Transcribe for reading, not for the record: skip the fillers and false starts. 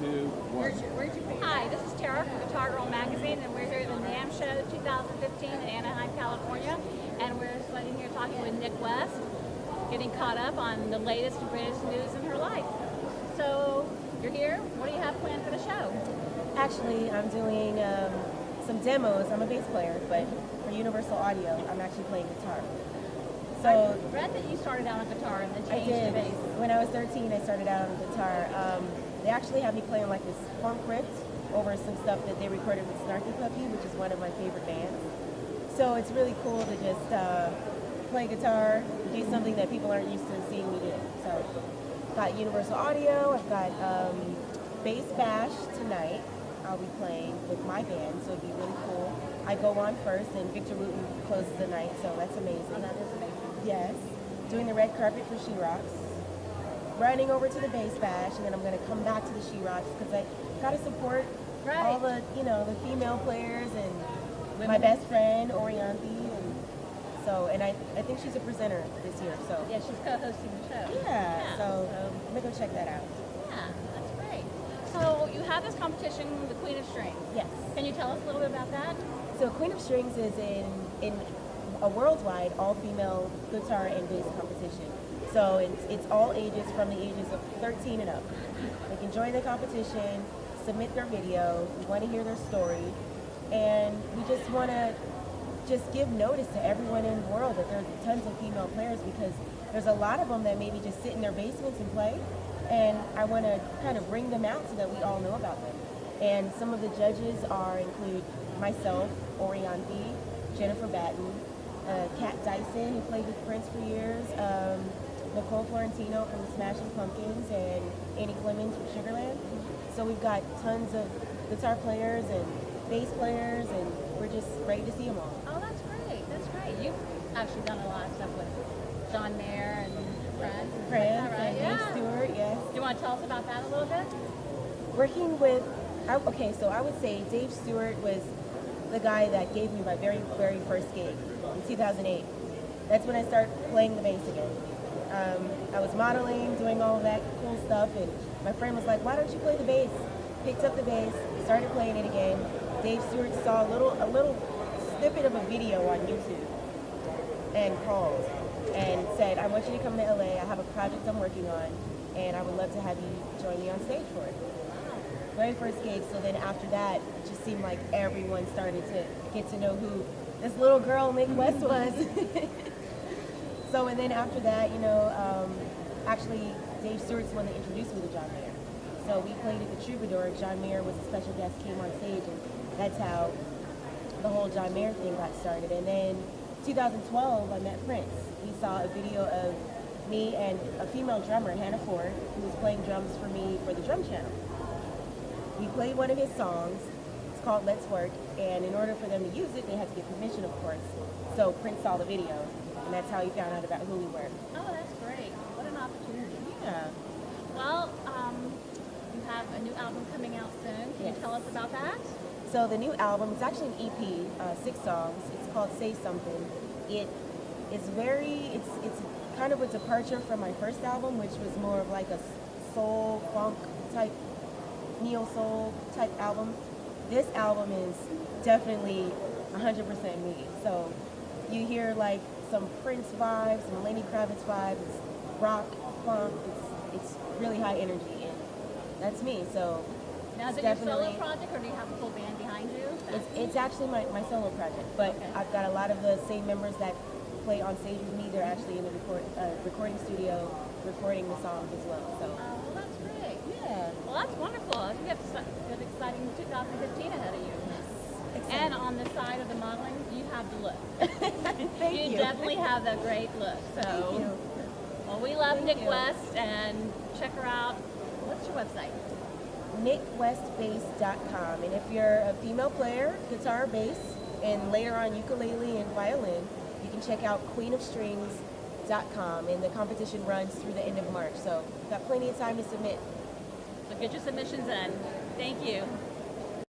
2, 1. Hi, this is Tara from Guitar Girl Magazine, and we're here at the NAMM Show 2015 in Anaheim, California. And we're sitting here talking with Nik West, getting caught up on the latest and greatest news in her life. So, you're here. What do you have planned for the show? Actually, I'm doing some demos. I'm a bass player, but for Universal Audio, I'm actually playing guitar. So I read that you started out on guitar and then changed to bass. When I was 13, I started out on guitar. They actually had me playing like this funk riff over some stuff that they recorded with Snarky Puppy, which is one of my favorite bands. So it's really cool to just play guitar, do something that people aren't used to seeing me do. So I've got Universal Audio, I've got Bass Bash tonight. I'll be playing with my band, so it'd be really cool. I go on first, and Victor Wooten closes the night, so that's amazing. Oh, that is amazing. Yes. Doing the red carpet for She Rocks. Running over to the Bass Bash, and then I'm going to come back to the She Rocks because I got to support all the, the female players and my best friend, Orianthi. And I think she's a presenter this year, so. Yeah, she's co-hosting the show. Yeah, so I'm going to go check that out. Yeah, that's great. So you have this competition, the Queen of Strings. Yes. Can you tell us a little bit about that? So Queen of Strings is in a worldwide all-female guitar and bass competition. So it's all ages from the ages of 13 and up. They can join the competition, submit their video, we want to hear their story, and we just want to give notice to everyone in the world that there's tons of female players, because there's a lot of them that maybe just sit in their basements and play, and I want to kind of bring them out so that we all know about them. And some of the judges include myself, Orianthi, Jennifer Batten, Kat Dyson, who played with Prince for years, Nicole Florentino from the Smashing Pumpkins, and Annie Clemens from Sugarland. So we've got tons of guitar players and bass players, and we're just ready to see them all. Oh, that's great. That's great. You've actually done a lot of stuff with John Mayer and Prince. Prince Right? and Dave Stewart, yes. Do you want to tell us about that a little bit? Working with, so I would say Dave Stewart was the guy that gave me my very, very first gig in 2008. That's when I started playing the bass again. I was modeling, doing all of that cool stuff, and my friend was like, why don't you play the bass? Picked up the bass, started playing it again. Dave Stewart saw a little snippet of a video on YouTube and called and said, I want you to come to LA, I have a project I'm working on, and I would love to have you join me on stage for it. Very first gig, so then after that, it just seemed like everyone started to get to know who this little girl Nik West was. So, and then after that, actually Dave Stewart's the one that introduced me to John Mayer. So we played at the Troubadour, John Mayer was a special guest, came on stage, and that's how the whole John Mayer thing got started. And then 2012, I met Prince. We saw a video of me and a female drummer, Hannah Ford, who was playing drums for me for the Drum Channel. We played one of his songs. It's called Let's Work, and in order for them to use it, they had to get permission, of course. So Prince saw the video, and that's how he found out about who we were. Oh, that's great. What an opportunity. Yeah. Well, you have a new album coming out soon. Can you tell us about that? So the new album, it's actually an EP, 6 songs. It's called Say Something. It's kind of a departure from my first album, which was more of like a soul, funk type, neo-soul type album. This album is definitely 100% me. So you hear like some Prince vibes, some Lenny Kravitz vibes, rock, funk, it's really high energy, and that's me. So now, is it your solo project, or do you have a full band behind you? It's actually my solo project, but I've got a lot of the same members that play on stage with me. They're actually in the recording studio recording the songs as well. So. Well, that's great. Yeah. Well, that's wonderful. I think you have an exciting 2015 ahead of you. Yes. And on the side of the modeling, you have the look. Thank you. You definitely have that great look. So, thank you. Well, we love Nik West, and check her out. What's your website? NikWestBass.com. And if you're a female player, guitar, bass, and later on ukulele and violin, you can check out queenofstrings.com. And the competition runs through the end of March, so you've got plenty of time to submit. So get your submissions in. Thank you.